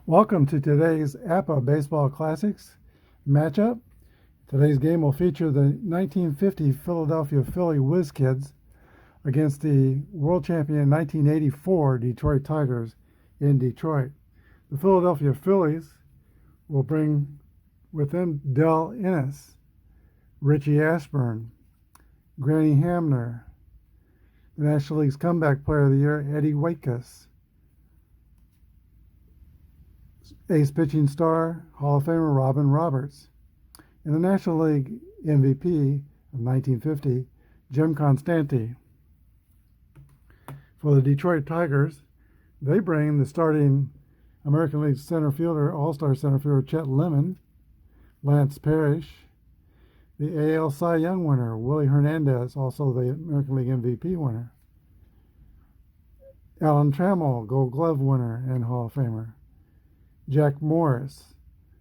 Welcome to today's APBA Baseball Classics matchup. Today's game will feature the 1950 Philadelphia Philly Whiz Kids against the world champion 1984 Detroit Tigers in Detroit. The Philadelphia Phillies will bring with them Del Innes, Richie Ashburn, Granny Hamner, the National League's Comeback Player of the Year, Eddie Waitkus, ace pitching star, Hall of Famer Robin Roberts, and the National League MVP of 1950, Jim Constanti. For the Detroit Tigers, they bring the starting American League center fielder, all-star center fielder Chet Lemon, Lance Parrish, the AL Cy Young winner, Willie Hernandez, also the American League MVP winner, Alan Trammell, Gold Glove winner and Hall of Famer, Jack Morris,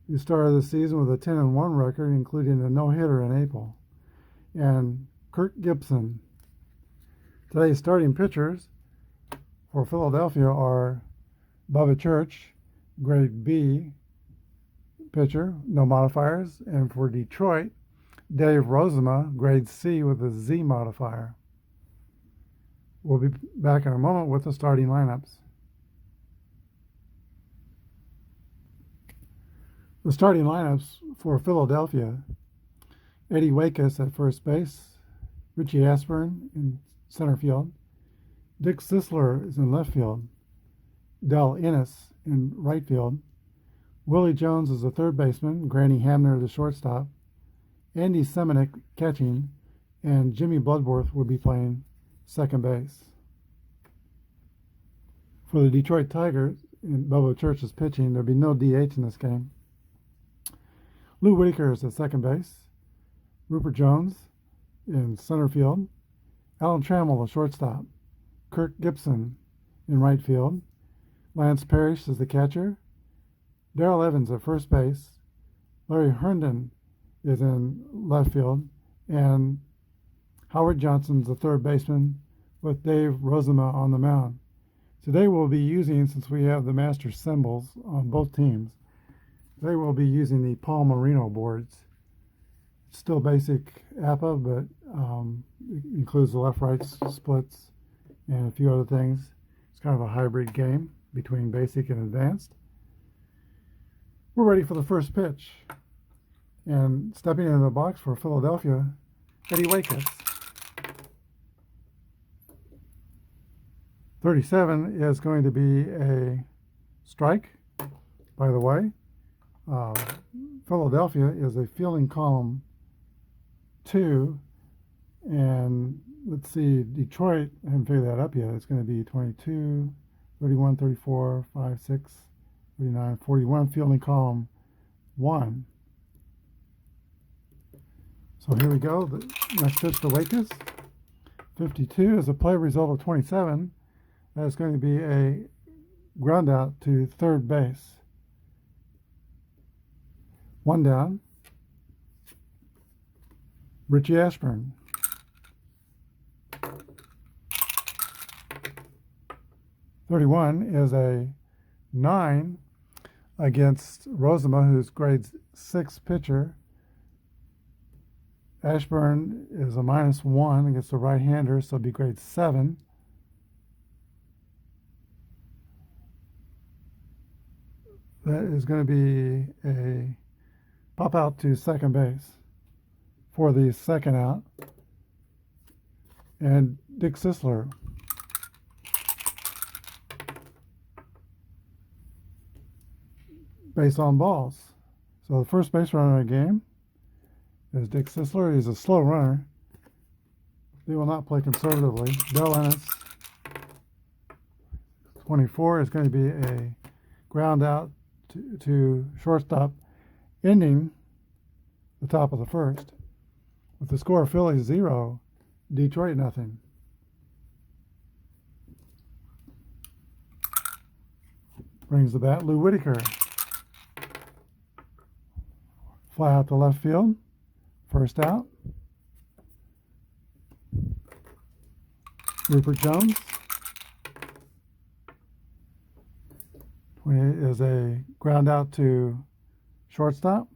who started the season with a 10-1 record, including a no-hitter in April, and Kirk Gibson. Today's starting pitchers for Philadelphia are Bubba Church, grade B pitcher, no modifiers, and for Detroit, Dave Rozema, grade C with a Z modifier. We'll be back in a moment with the starting lineups. The starting lineups for Philadelphia: Eddie Waitkus at first base, Richie Ashburn in center field, Dick Sisler is in left field, Del Innes in right field, Willie Jones is the third baseman, Granny Hamner the shortstop, Andy Semenick catching, and Jimmy Bloodworth will be playing second base. For the Detroit Tigers, and Bubba Church is pitching, there'll be no DH in this game. Lou Whitaker is at second base, Rupert Jones in center field, Alan Trammell, the shortstop, Kirk Gibson in right field, Lance Parrish is the catcher, Darrell Evans at first base, Larry Herndon is in left field, and Howard Johnson's the third baseman with Dave Rozema on the mound. Today we'll be using, since we have the master symbols on both teams, they will be using the Paul Marino boards. It's still basic APBA, but it includes the left-right splits and a few other things. It's kind of a hybrid game between basic and advanced. We're ready for the first pitch. And stepping into the box for Philadelphia, Eddie Waitkus. 37 is going to be a strike, by the way. Philadelphia is a fielding column 2, and let's see, Detroit, I haven't figured that up yet. It's going to be 22, 31, 34, 5, 6, 39, 41, fielding column 1. So here we go. The next pitch to Waitkus. 52 is a play result of 27. That's going to be a ground out to third base. One down. Richie Ashburn. .31 is a 9 against Rozema, who's grade 6 pitcher. Ashburn is a -1 against the right-hander, so it'll be grade 7. That is going to be a pop out to second base for the second out. And Dick Sisler. Base on balls. So the first base runner in the game is Dick Sisler. He's a slow runner. He will not play conservatively. Del Innes, 24, is going to be a ground out to shortstop, ending the top of the first. With the score of Phillies 0, Detroit nothing. Brings the bat, Lou Whitaker. Fly out to left field. First out. Rupert Jones. 28 is a ground out to shortstop.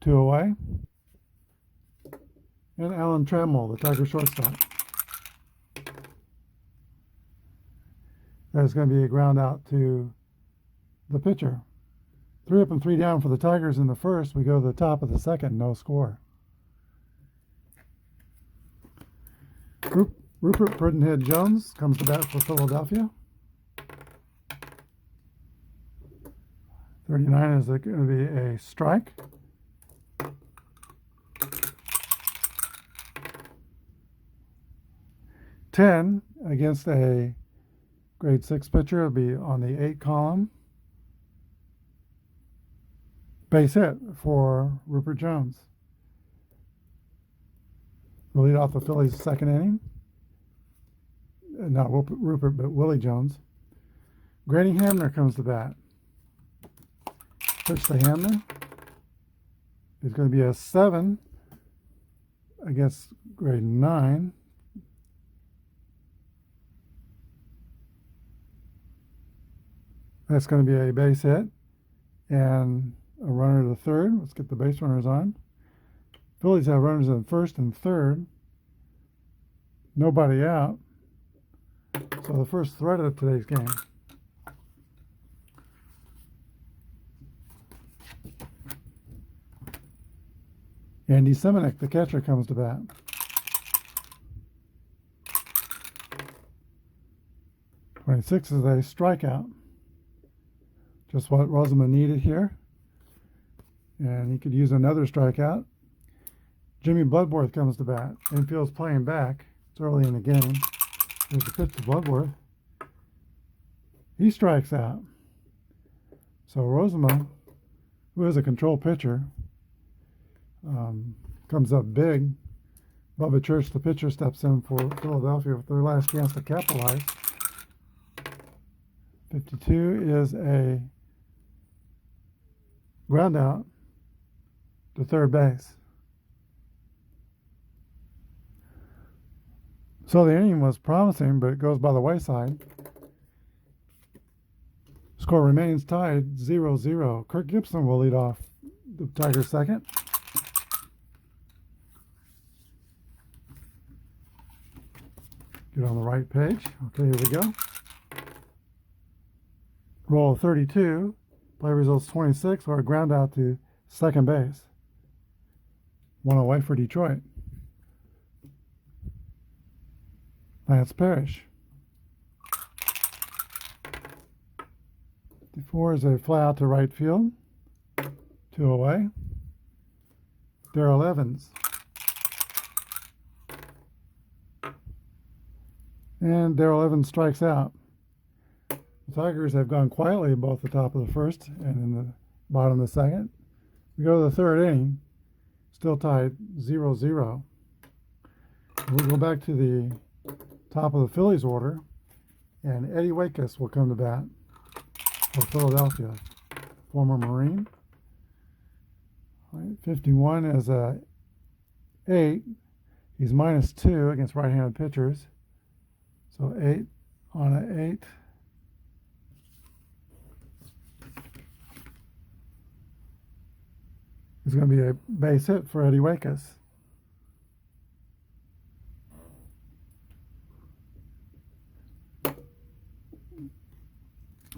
2 away. And Alan Trammell, the Tiger shortstop. That's going to be a ground out to the pitcher. 3 up and 3 down for the Tigers in the first. We go to the top of the second, no score. Rupert Pudd'nhead Jones comes to bat for Philadelphia. 39 is going to be a strike. $10 against a grade 6 pitcher will be on the 8 column. Base hit for Rupert Jones. We'll lead off the Phillies' second inning. Not Rupert, but Willie Jones. Grady Hamner comes to bat. Pitch to Hamner. It's going to be a 7 against grade 9. That's going to be a base hit and a runner to third. Let's get the base runners on. Phillies have runners in first and third. Nobody out. So the first threat of today's game. Andy Semenick, the catcher, comes to bat. .26 is a strikeout. Just what Rosamond needed here. And he could use another strikeout. Jimmy Bloodworth comes to bat. Infield's playing back. It's early in the game. There's the pitch to Bloodworth. He strikes out. So Rosamond, who is a control pitcher, comes up big. Bubba Church, the pitcher, steps in for Philadelphia with their last chance to capitalize. 52 is a ground out to third base. So the inning was promising, but it goes by the wayside. Score remains tied 0-0. Kirk Gibson will lead off the Tigers' second. Get on the right page. Okay, here we go. Roll 32. Play results 26, or a ground out to second base. 1 away for Detroit. Lance Parrish. 54 is a fly out to right field. 2 away. Darrell Evans. And Darrell Evans strikes out. The Tigers have gone quietly both the top of the first and in the bottom of the second. We go to the third inning, still tied 0-0. We'll go back to the top of the Phillies order, and Eddie Waitkus will come to bat for Philadelphia, former Marine. 51 is a 8. He's -2 against right-handed pitchers. So 8 on an 8. It's going to be a base hit for Eddie Waitkus.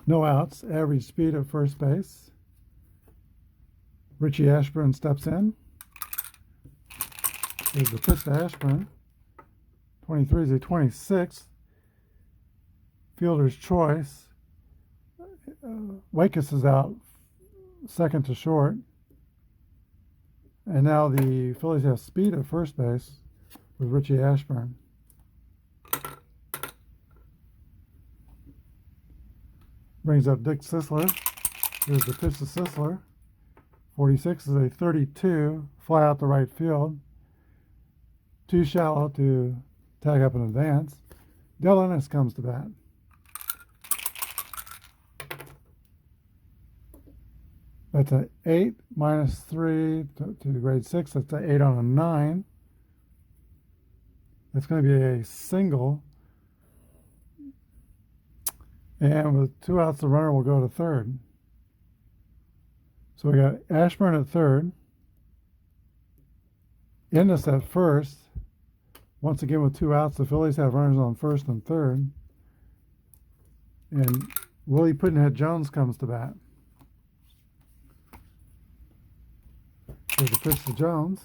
No outs, average speed at first base. Richie Ashburn steps in. There's the pitch to Ashburn. 23 is a 26. Fielder's choice. Waitkus is out, second to short. And now the Phillies have speed at first base with Richie Ashburn. Brings up Dick Sisler. Here's the pitch to Sisler. 46 is a 32, fly out to right field. Too shallow to tag up in advance. Dell Ennis comes to bat. That's an 8 -3 to grade 6. That's an 8 on a 9. That's going to be a single. And with 2 outs, the runner will go to third. So we got Ashburn at third, Ennis at first. Once again, with 2 outs, the Phillies have runners on first and third. And Willie Puddinhead Jones comes to bat. There's a pitch to Jones.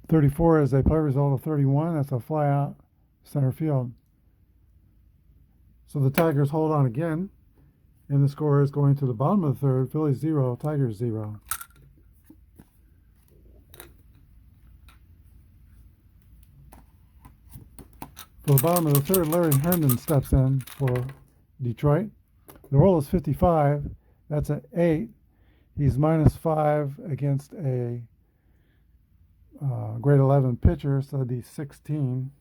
34 is a play result of 31. That's a fly out center field. So the Tigers hold on again. And the score is going to the bottom of the third. Phillies 0, Tigers 0. For the bottom of the third, Larry Herndon steps in for Detroit. The roll is 55. That's an 8. He's -5 against a grade 11 pitcher, so that'd be 16.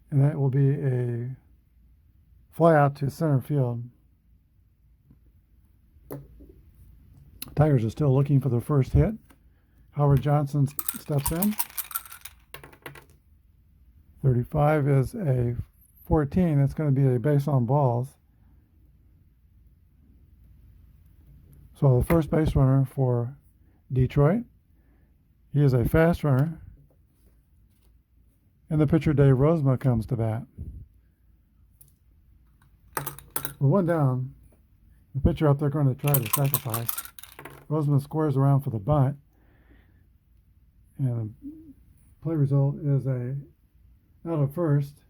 And that will be a fly out to center field. Tigers are still looking for the first hit. Howard Johnson steps in. 35 is a 14. That's going to be a base on balls. So the first base runner for Detroit, he is a fast runner. And the pitcher Dave Rozema comes to bat. With 1 down, the pitcher up there going to try to sacrifice. Rozema squares around for the bunt. And the play result is a out of first,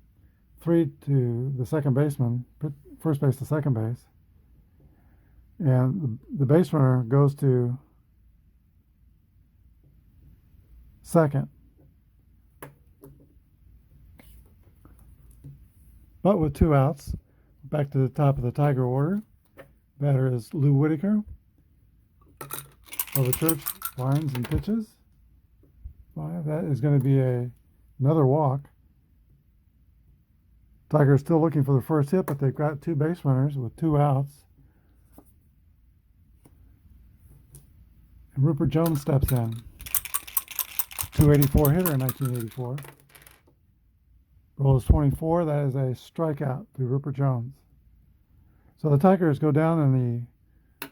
3 to the second baseman, first base to second base. And the base runner goes to second. But with 2 outs, back to the top of the Tiger order. Batter is Lou Whitaker. Over Church lines and pitches. 5. That is going to be another walk. Tigers still looking for the first hit, but they've got 2 base runners with 2 outs. And Rupert Jones steps in. 284 hitter in 1984. Roll is 24. That is a strikeout to Rupert Jones. So the Tigers go down in the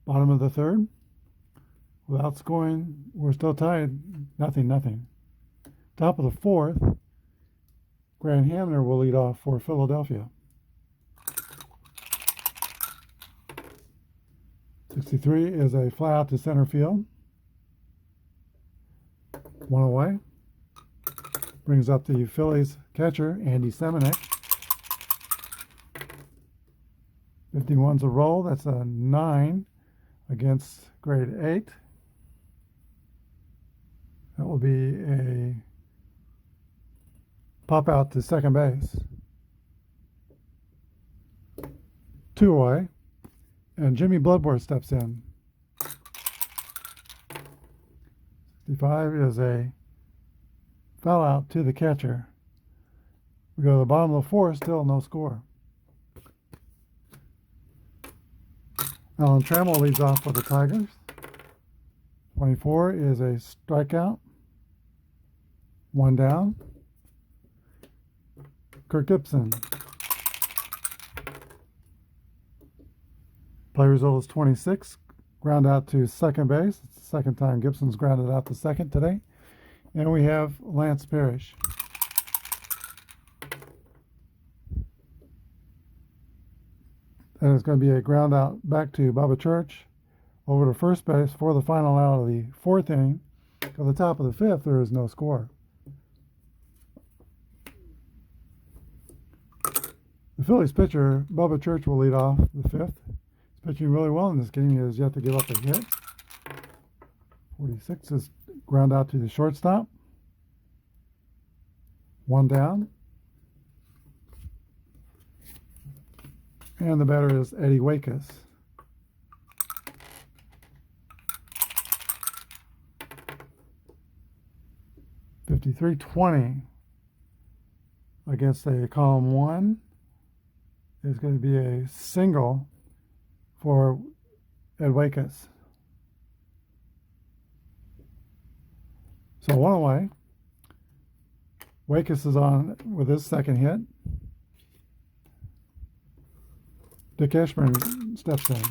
bottom of the third. Without scoring, we're still tied. 0-0. Top of the fourth, Grant Hamner will lead off for Philadelphia. 63 is a fly out to center field. 1 away. Brings up the Phillies catcher, Andy Semenuk. 51's a roll. That's a 9 against grade 8. That will be a pop out to second base. 2 away. And Jimmy Bloodworth steps in. 65 is a foul out to the catcher. We go to the bottom of the fourth, still no score. Alan Trammell leads off for the Tigers. 24 is a strikeout. 1 down. Kirk Gibson. Play result is 26. Ground out to second base. It's the second time Gibson's grounded out to second today. And we have Lance Parrish. And it's going to be a ground out back to Bubba Church over to first base for the final out of the 4th inning. At the top of the 5th, there is no score. The Phillies pitcher, Bubba Church, will lead off the 5th. He's pitching really well in this game. He has yet to give up a hit. 46 is ground out to the shortstop. 1 down. And the batter is Eddie Wakus. $53.20 against a column 1 is going to be a single for Ed Wakus. So 1 away. Wakes is on with his second hit. Dick Ashburn steps in.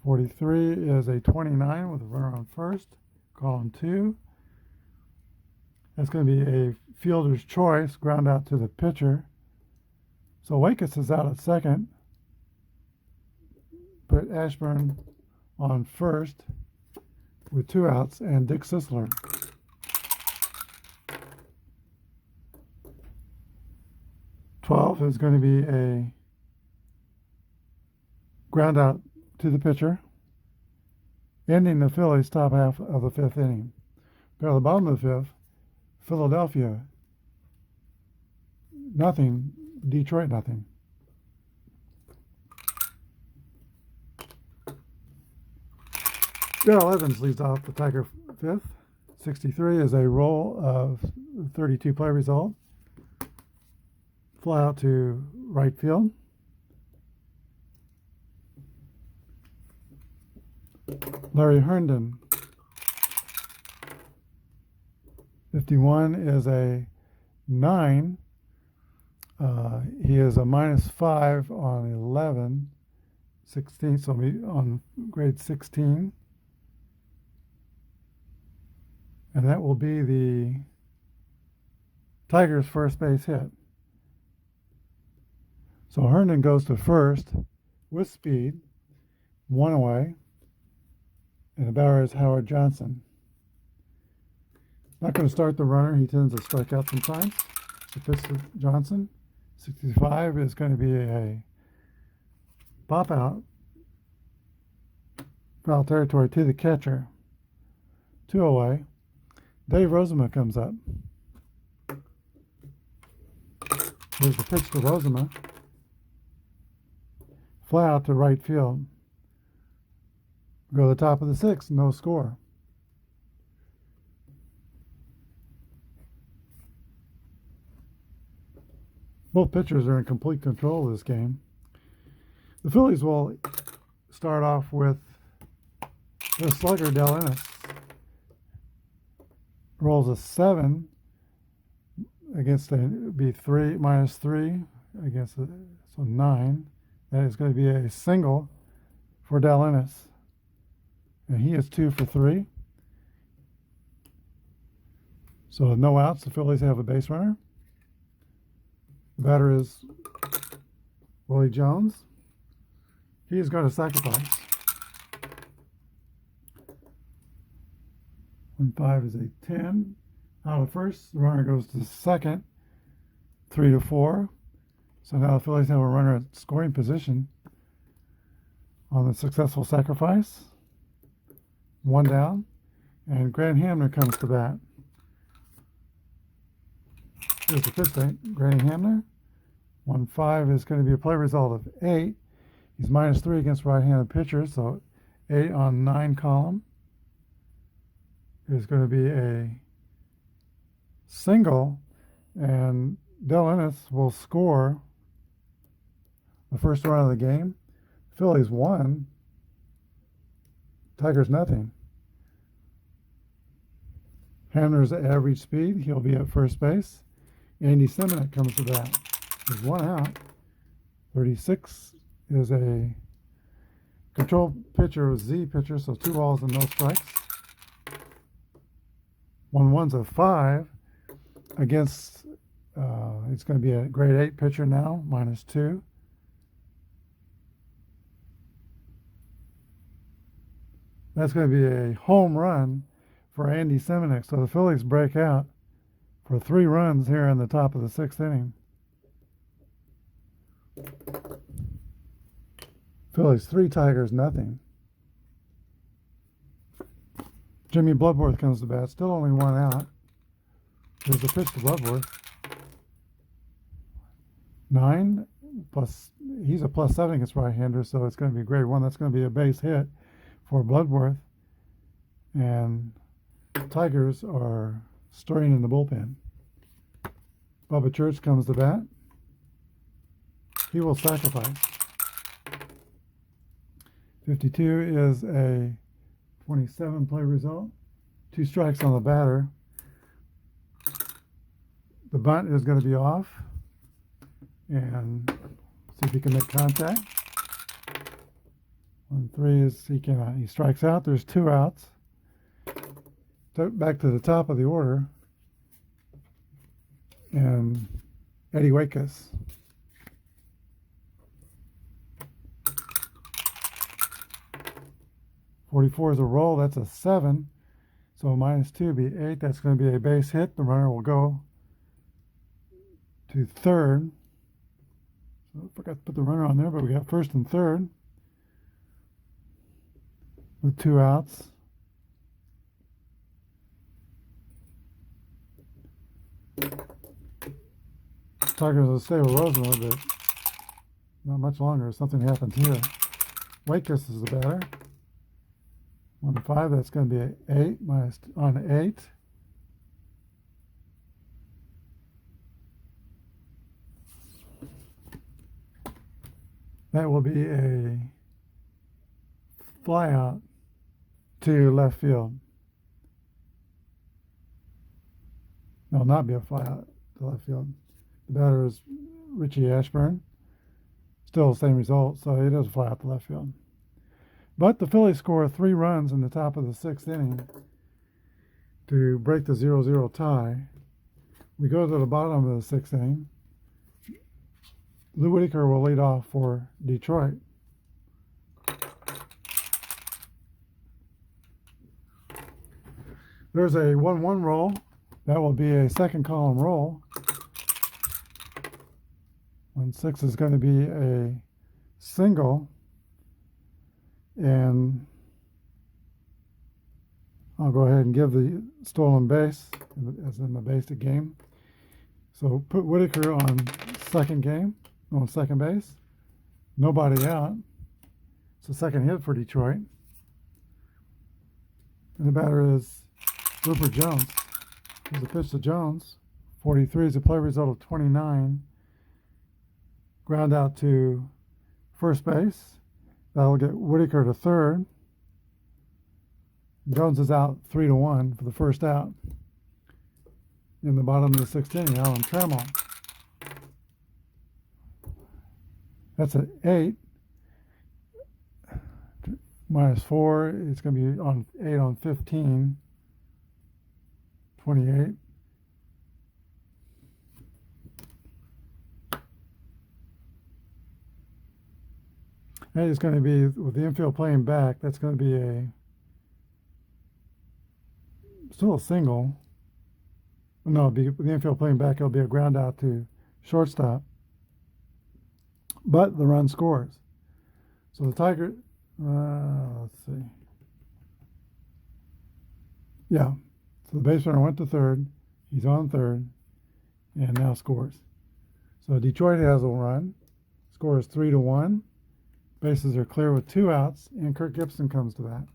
43 is a 29 with a runner on first. Column 2. That's going to be a fielder's choice, ground out to the pitcher. So Wakes is out at second. Put Ashburn on first with 2 outs, and Dick Sisler. "12 is going to be a ground out to the pitcher, ending the Phillies' top half of the 5th inning. Go to the bottom of the 5th. Philadelphia, nothing. Detroit, nothing. Darrell Evans leads off the Tiger 5th. 63 is a roll of 32 play result. Fly out to right field. Larry Herndon. 51 is a 9. He is a -5 on 11. 16, so on grade 16. And that will be the Tigers' first base hit. So Herndon goes to first with speed, 1 away, and the batter is Howard Johnson. Not going to start the runner. He tends to strike out sometimes. The pitch to Johnson. 65 is going to be a pop out, foul territory to the catcher. 2 away. Dave Rozema comes up. Here's the pitch to Rozema. Fly out to right field. Go to the top of the 6th, no score. Both pitchers are in complete control of this game. The Phillies will start off with the slugger Del Ennis. Rolls a 7 against be 3 -3 against so 9. That is going to be a single for Del Ennis. And he is 2 for 3. So no outs. The Phillies have a base runner. The batter is Willie Jones. He is going to sacrifice. 1-5 is a 10. Out of first, the runner goes to second. 3-4. So now the Phillies have a runner at scoring position on the successful sacrifice. 1 down, and Grant Hamner comes to bat. Here's the pitch to Grant Hamner. 1-5 is going to be a play result of 8. He's -3 against right-handed pitchers, so 8 on 9 column. Is going to be a single, and Del Ennis will score the first run of the game. Phillies 1, Tigers nothing. Hamner's average speed. He'll be at first base. Andy Semenuk comes to bat. There's 1 out. 36 is a control pitcher, Z pitcher, so 2 balls and no strikes. 1-1's a 5 against, it's going to be a grade 8 pitcher now, -2. That's going to be a home run for Andy Semenuk. So the Phillies break out for 3 runs here in the top of the 6th inning. Phillies 3, Tigers nothing. Jimmy Bloodworth comes to bat. Still only 1 out. There's a pitch to Bloodworth. 9 plus, he's a +7 against right-hander, so it's going to be grade 1. That's going to be a base hit for Bloodworth. And Tigers are stirring in the bullpen. Bubba Church comes to bat. He will sacrifice. 52 is a 27 play result. 2 strikes on the batter. The bunt is going to be off. And see if he can make contact. 1-3 is he cannot. He strikes out. There's 2 outs. So back to the top of the order. And Eddie Waitkus. .44 is a roll. That's a 7. So -2 would be 8. That's going to be a base hit. The runner will go to third. So I forgot to put the runner on there, but we got first and third with 2 outs. Tigers will stay with Rosenwood, but not much longer. Something happens here. Waitkus is the batter. 1-5. That's going to be an 8 minus on 8. That will be a fly out to left field. No, not be a fly out to left field. The batter is Richie Ashburn. Still the same result, so it is a fly out to left field. But the Phillies score 3 runs in the top of the 6th inning to break the 0-0 tie. We go to the bottom of the 6th inning. Lou Whitaker will lead off for Detroit. There's a 1-1 roll. That will be a second column roll. 1-6 is going to be a single. And I'll go ahead and give the stolen base, as in the basic game. So put Whitaker on second base. Nobody out. It's a second hit for Detroit. And the batter is Rupert Jones. There's a pitch to Jones. 43 is a play result of 29. Ground out to first base. That'll get Whitaker to third. Jones is out 3-1 for the first out. In the bottom of the 6th inning, Alan Trammell. That's an 8. -4. It's going to be on 8 on 15. 28. And it's going to be, with the infield playing back, that's going to be still a single. No, with the infield playing back, it'll be a ground out to shortstop. But the run scores. So the Tiger, let's see. Yeah. So the base runner went to third. He's on third and now scores. So Detroit has a run. Scores 3-1. Bases are clear with 2 outs, and Kirk Gibson comes to bat.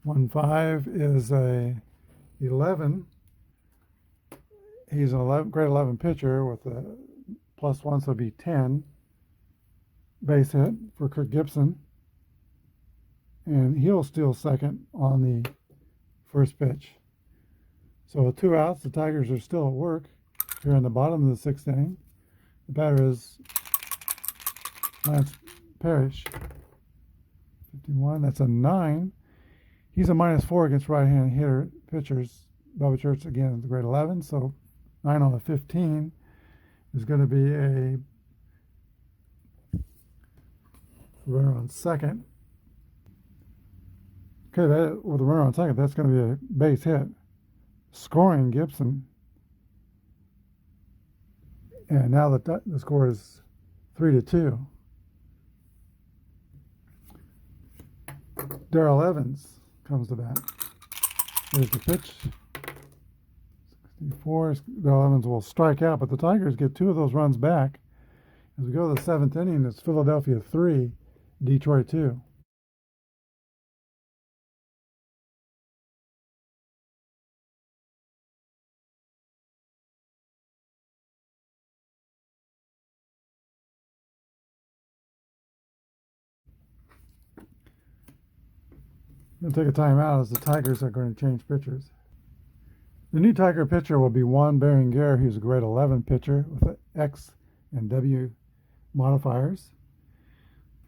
1-5 is a 11. He's an grade 11 pitcher with a +1, so it'll be 10. Base hit for Kirk Gibson. And he'll steal second on the first pitch. So with 2 outs, the Tigers are still at work here in the bottom of the 6th inning. The batter is Lance Parrish. 51, that's a 9. He's a -4 against right-hand pitchers. Bubba Church, again, is the grade 11, so 9 on the 15 is going to be a runner on second. Okay, with a runner on second, that's going to be a base hit. Scoring Gibson. And now the score is 3-2. Darrell Evans comes to bat. There's the pitch. 64. Darrell Evans will strike out, but the Tigers get 2 of those runs back. As we go to the 7th inning, it's Philadelphia 3, Detroit 2. I'm going to take a timeout as the Tigers are going to change pitchers. The new Tiger pitcher will be Juan Berenguer, who's a grade 11 pitcher with X and W modifiers.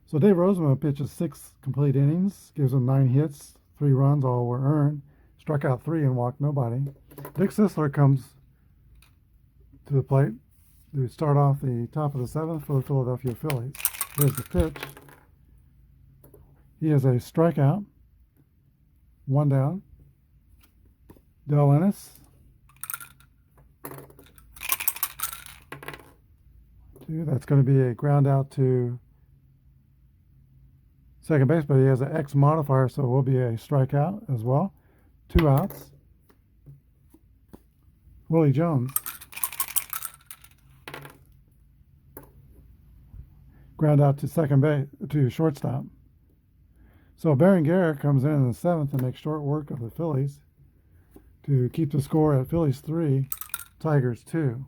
So Dave Roseman pitches 6 complete innings, gives him 9 hits, 3 runs, all were earned, struck out 3 and walked nobody. Dick Sisler comes to the plate to start off the top of the 7th for the Philadelphia Phillies. Here's the pitch. He has a strikeout, 1 down. Del Ennis. 2. That's going to be a ground out to second base, but he has an X modifier, so it will be a strikeout as well. 2 outs. Willie Jones. Ground out to second base, to shortstop. So Berenguer comes in the 7th and makes short work of the Phillies to keep the score at Phillies 3, Tigers 2.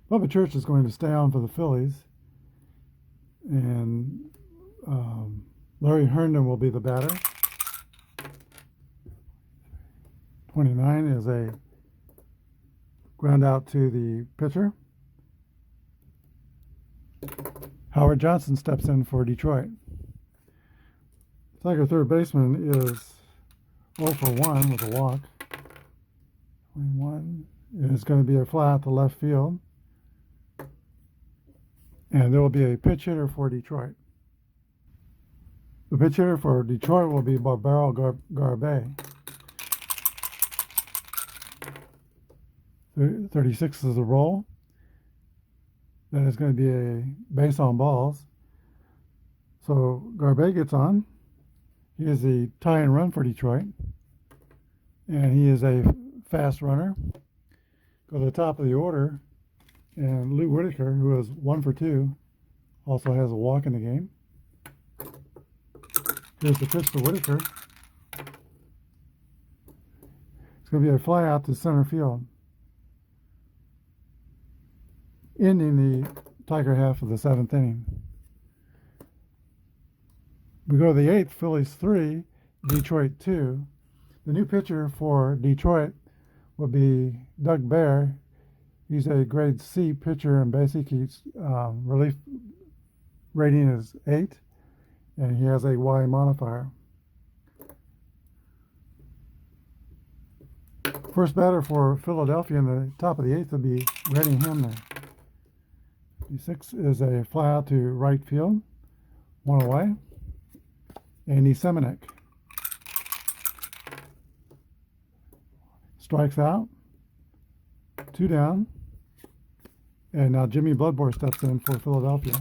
Bubba Church is going to stay on for the Phillies, and Larry Herndon will be the batter. 29 is a ground out to the pitcher. Howard Johnson steps in for Detroit. Tiger third baseman is 0 for 1 with a walk. 21 is going to be a fly out to left field. And there will be a pitch hitter for Detroit. The pitch hitter for Detroit will be Barbaro Garbe. 36 is the roll. That is going to be a base on balls. So Garbe gets on. He is the tie and run for Detroit. And he is a fast runner. Go to the top of the order. And Lou Whitaker, who is 1 for 2, also has a walk in the game. Here's the pitch to Whitaker. It's going to be a fly out to center field, ending the Tiger half of the 7th inning. We go to the 8th, Phillies 3, Detroit 2. The new pitcher for Detroit will be Doug Bear. He's a grade C pitcher and basic. His relief rating is 8, and he has a Y modifier. First batter for Philadelphia in the top of the 8th will be Rennie Hamner. 6 is a fly out to right field, 1 away. Andy Semenek strikes out, 2 down. And now Jimmy Bloodmore steps in for Philadelphia.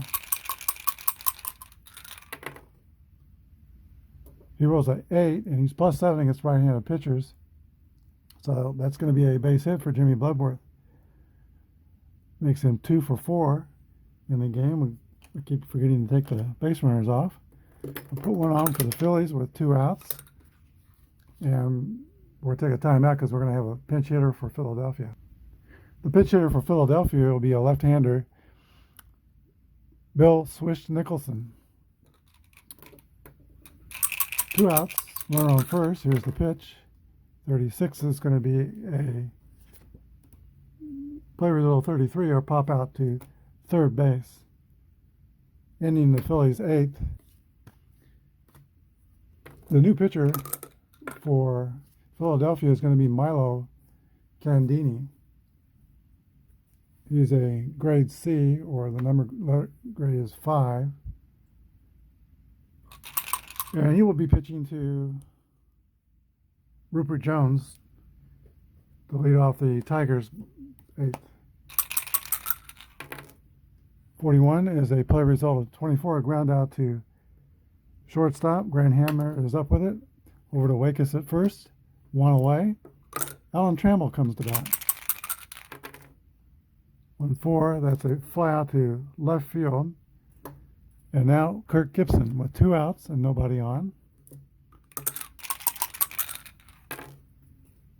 He rolls an 8, and he's +7 against right-handed pitchers. So that's going to be a base hit for Jimmy Bloodworth. Makes him 2 for 4 in the game. We keep forgetting to take the base runners off. I'll put one on for the Phillies with 2 outs. And we'll take a timeout because we're going to have a pinch hitter for Philadelphia. The pitch hitter for Philadelphia will be a left-hander, Bill Swish Nicholson. 2 outs, runner on first. Here's the pitch. 36 is going to be a play result 33 or pop out to third base, ending the Phillies 8th. The new pitcher for Philadelphia is going to be Milo Candini. He's a grade C, or the number grade is 5. And he will be pitching to Rupert Jones to lead off the Tigers 8th. 41 is a play result of 24, a ground out to shortstop. Grant Hammer is up with it. Over to Wakus at first. 1 away. Alan Trammell comes to bat. 1-4, that's a fly out to left field. And now Kirk Gibson with 2 outs and nobody on.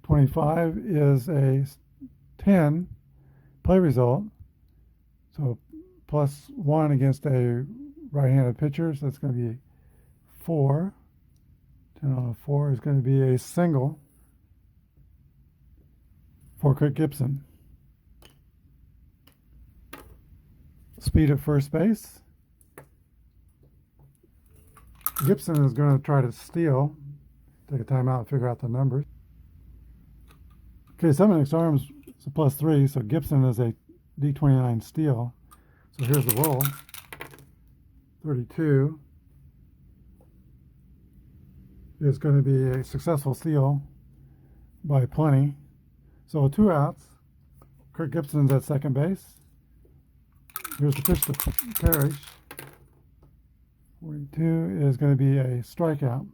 25 is a 10 play result. So +1 against a right-handed pitcher. So that's going to be 4. 10 on a 4 is going to be a single for Kirk Gibson. Speed at first base. Gibson is going to try to steal. Take a timeout and figure out the numbers. Okay, Semenuk's arms is a +3, so Gibson is a D29 steal. So here's the roll. 32 is going to be a successful steal by plenty. So 2 outs. Kirk Gibson's at second base. Here's the pitch to Parrish. 42 is going to be a strikeout.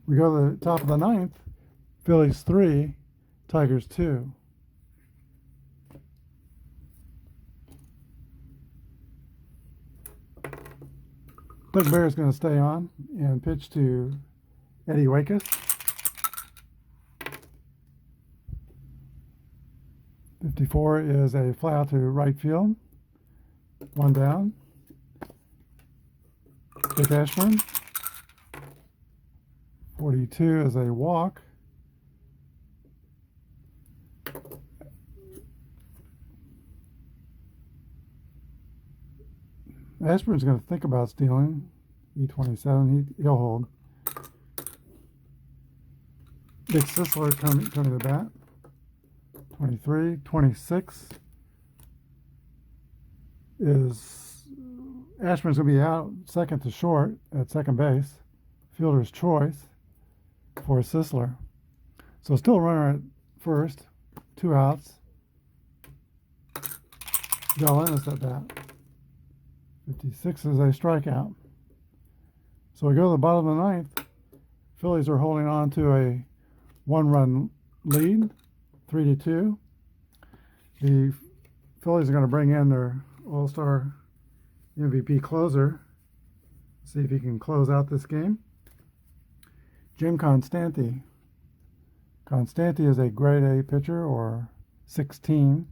We go to the top of the 9th. Phillies 3, Tigers 2. Doug Bear is going to stay on and pitch to Eddie Wakus. 54 is a fly out to right field. 1 down. Dick Ashburn. 42 is a walk. Ashburn's going to think about stealing. E27, he'll hold. Dick Sisler coming to the bat. 23, 26 is Ashburn's going to be out second to short at second base. Fielder's choice for Sisler. So still a runner at first, 2 outs. Gallin is at bat. 56 is a strikeout. So we go to the bottom of the 9th. Phillies are holding on to a 1-run lead, 3-2. The Phillies are going to bring in their All-Star MVP closer. See if he can close out this game. Jim Constanti. Constanti is a grade A pitcher, or 16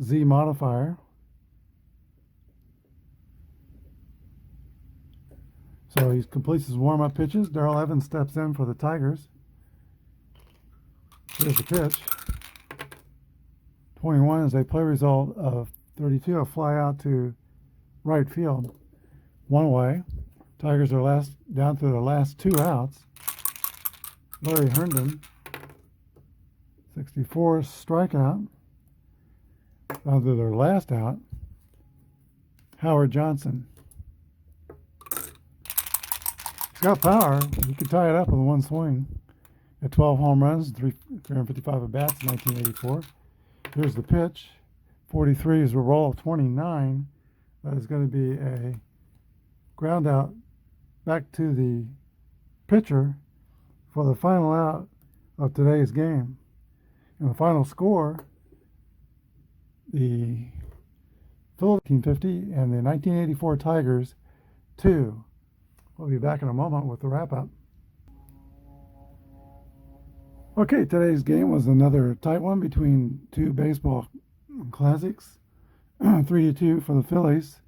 Z modifier. So he completes his warm-up pitches. Darrell Evans steps in for the Tigers. Here's the pitch. 21 is a play result of 32, a fly out to right field. 1 away. Tigers are down to their last 2 outs. Larry Herndon, 64 strikeout. Down to their last out. Howard Johnson. He's got power. He could tie it up with 1 swing. At 12 home runs, 355 at bats in 1984. Here's the pitch. 43 is a roll of 29. That is going to be a ground out back to the pitcher for the final out of today's game. And the final score, the Phillies 1950 and the 1984 Tigers 2. We'll be back in a moment with the wrap-up. Okay, today's game was another tight one between 2 baseball classics. 3-2 for the Phillies.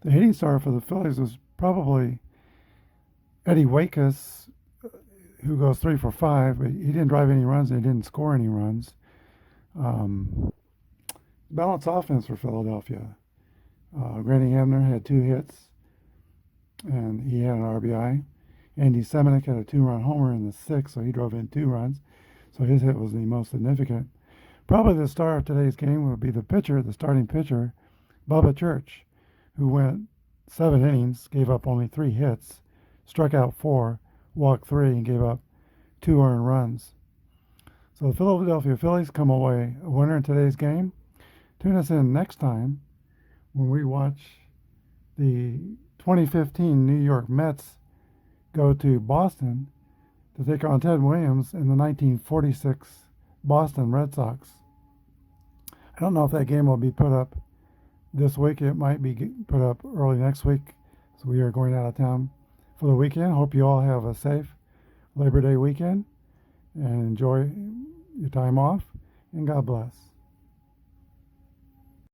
The hitting star for the Phillies was probably Eddie Wakus, who goes 3 for 5, but he didn't drive any runs and he didn't score any runs. Balanced offense for Philadelphia. Granny Hebner had 2 hits, and he had an RBI. Andy Semenuk had a 2-run homer in the 6th, so he drove in 2 runs. So his hit was the most significant. Probably the star of today's game would be the pitcher, the starting pitcher, Bubba Church, who went 7 innings, gave up only 3 hits, struck out 4, walked 3, and gave up 2 earned runs. So the Philadelphia Phillies come away a winner in today's game. Tune us in next time when we watch the 2015 New York Mets go to Boston to take on Ted Williams in the 1946 Boston Red Sox. I don't know if that game will be put up this week. It might be put up early next week. So we are going out of town for the weekend. Hope you all have a safe Labor Day weekend and enjoy your time off. And God bless.